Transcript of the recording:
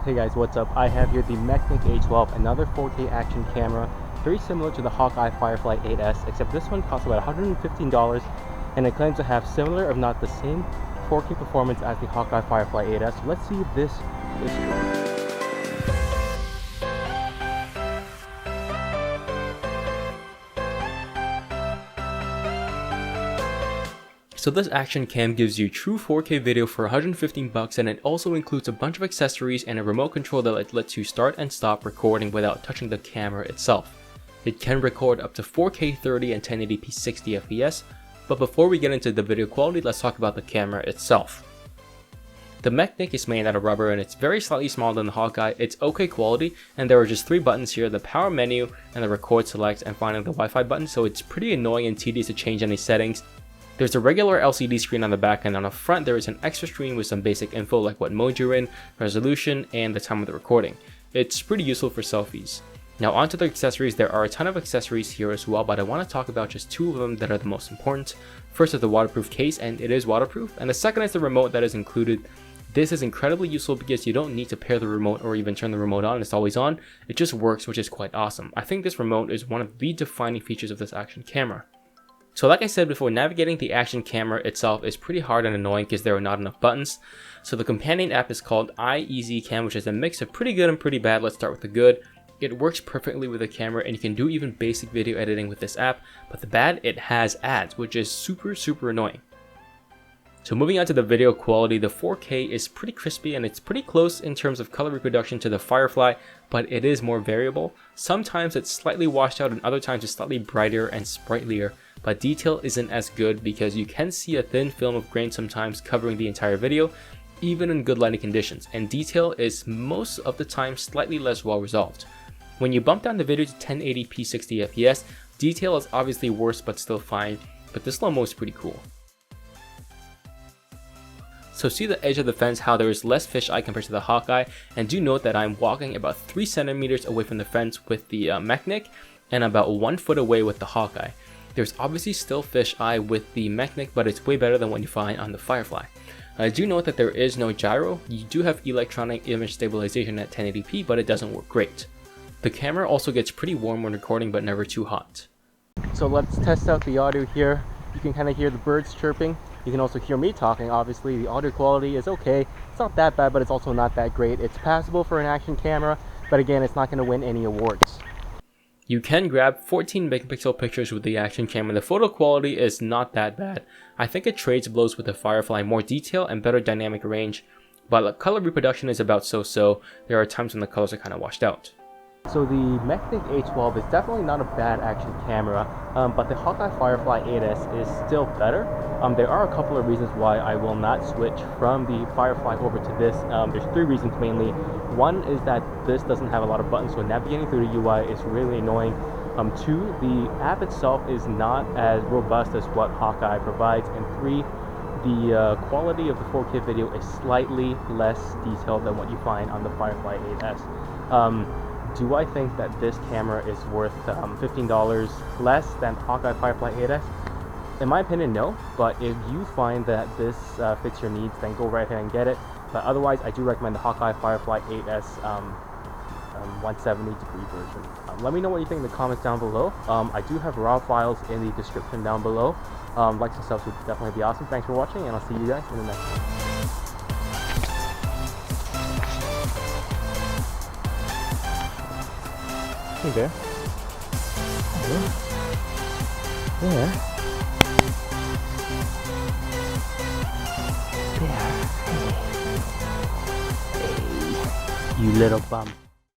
Hey guys, what's up? I have here the Meknic A12, another 4K action camera, very similar to the Hawkeye Firefly 8S, except this one costs about $115 and it claims to have similar, if not the same, 4K performance as the Hawkeye Firefly 8S. So let's see if this is true. So this action cam gives you true 4K video for $115 and it also includes a bunch of accessories and a remote control that lets you start and stop recording without touching the camera itself. It can record up to 4K 30 and 1080p 60 fps, but before we get into the video quality, let's talk about the camera itself. The Meknic is made out of rubber and it's very slightly smaller than the Hawkeye. It's okay quality and there are just 3 buttons here, the power menu and the record select and finally the Wi-Fi button, so it's pretty annoying and tedious to change any settings. There's a regular LCD screen on the back, and on the front there is an extra screen with some basic info like what mode you're in, resolution, and the time of the recording. It's pretty useful for selfies. Now onto the accessories. There are a ton of accessories here as well, but I want to talk about just 2 of them that are the most important. First is the waterproof case, and it is waterproof, and the second is the remote that is included. This is incredibly useful because you don't need to pair the remote or even turn the remote on, it's always on. It just works, which is quite awesome. I think this remote is one of the defining features of this action camera. So like I said before, navigating the action camera itself is pretty hard and annoying because there are not enough buttons. So the companion app is called iEasyCam, which is a mix of pretty good and pretty bad. Let's start with the good. It works perfectly with the camera and you can do even basic video editing with this app, but the bad, it has ads, which is super annoying. So moving on to the video quality, the 4K is pretty crispy and it's pretty close in terms of color reproduction to the Firefly, but it is more variable. Sometimes it's slightly washed out and other times it's slightly brighter and sprightlier, but detail isn't as good because you can see a thin film of grain sometimes covering the entire video, even in good lighting conditions, and detail is most of the time slightly less well resolved. When you bump down the video to 1080p 60 fps, detail is obviously worse but still fine, but the slow-mo is pretty cool. So see the edge of the fence, how there is less fisheye compared to the Hawkeye, and do note that I'm walking about 3 centimeters away from the fence with the Meknic and about 1 foot away with the Hawkeye. There's obviously still fisheye with the Meknic, but it's way better than what you find on the Firefly. I do note that there is no gyro. You do have electronic image stabilization at 1080p, but it doesn't work great. The camera also gets pretty warm when recording, but never too hot. So let's test out the audio here. You can kind of hear the birds chirping. You can also hear me talking. Obviously the audio quality is okay. It's not that bad, but it's also not that great. It's passable for an action camera, but again, it's not going to win any awards. You can grab 14 megapixel pictures with the action camera. The photo quality is not that bad. I think it trades blows with the Firefly, more detail and better dynamic range, but the color reproduction is about so-so. There are times when the colors are kind of washed out. So the Meknic A12 is definitely not a bad action camera, but the Hawkeye Firefly 8S is still better. There are a couple of reasons why I will not switch from the Firefly over to this. There's 3 reasons mainly. One is that this doesn't have a lot of buttons, so navigating through the UI is really annoying. 2, the app itself is not as robust as what Hawkeye provides, and 3, the quality of the 4K video is slightly less detailed than what you find on the Firefly 8S. Do I think that this camera is worth $15 less than Hawkeye Firefly 8S? In my opinion, no, but if you find that this fits your needs, then go right ahead and get it. But otherwise, I do recommend the Hawkeye Firefly 8S 170 degree version. Let me know what you think in the comments down below. I do have raw files in the description down below. Likes and subs would definitely be awesome. Thanks for watching, and I'll see you guys in the next one. Hey there. Hello. There. There. Hey. Hey. You little bum.